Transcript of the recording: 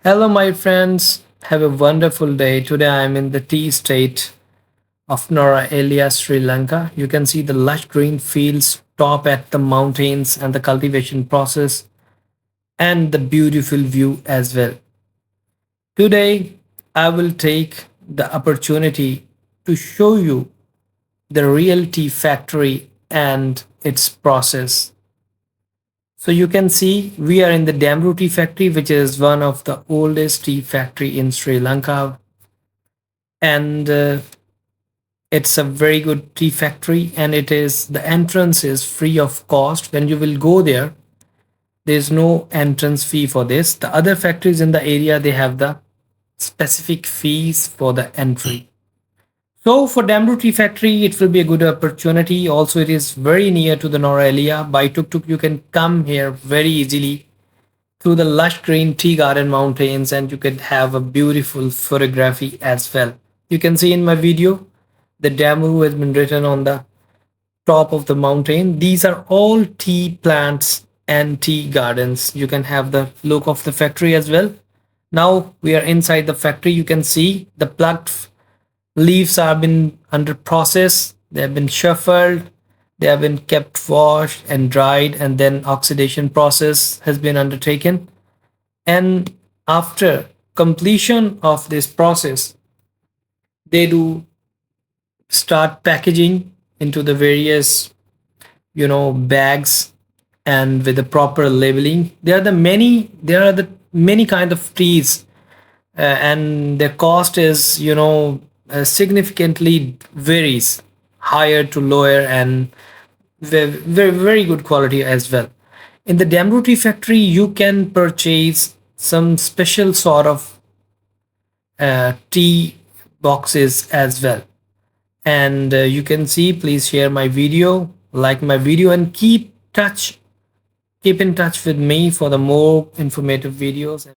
Hello, my friends. Have a wonderful day. Today I am in the tea state of Nuwara Eliya, Sri Lanka. You can see the lush green fields top at the mountains and the cultivation process and the beautiful view as well. Today I will take the opportunity to show you the real tea factory and its process. So you can see we are in the Damro tea factory, which is one of the oldest tea factory in Sri Lanka, and it's a very good tea factory. And it is the entrance is free of cost. When you will go there, there's no entrance fee for this. The other factories in the area, they have the specific fees for the entry. So for Damro Tea Factory, it will be a good opportunity. Also, it is very near to the Nuwara Eliya. By tuk-tuk, you can come here very easily through the lush green tea garden mountains, and you can have a beautiful photography as well. You can see in my video, the Damro has been written on the top of the mountain. These are all tea plants and tea gardens. You can have the look of the factory as well. Now we are inside the factory. You can see the plucked leaves have been under process. They have been shuffled. They have been kept washed and dried, and then oxidation process has been undertaken. And after completion of this process, they do start packaging into the various bags, and with the proper labeling. There are the many kind of teas, and their cost is significantly varies, higher to lower, and very good quality as well. In the Damro tea factory, you can purchase some special sort of tea boxes as well. And you can see, please share my video, like my video, and keep in touch with me for the more informative videos.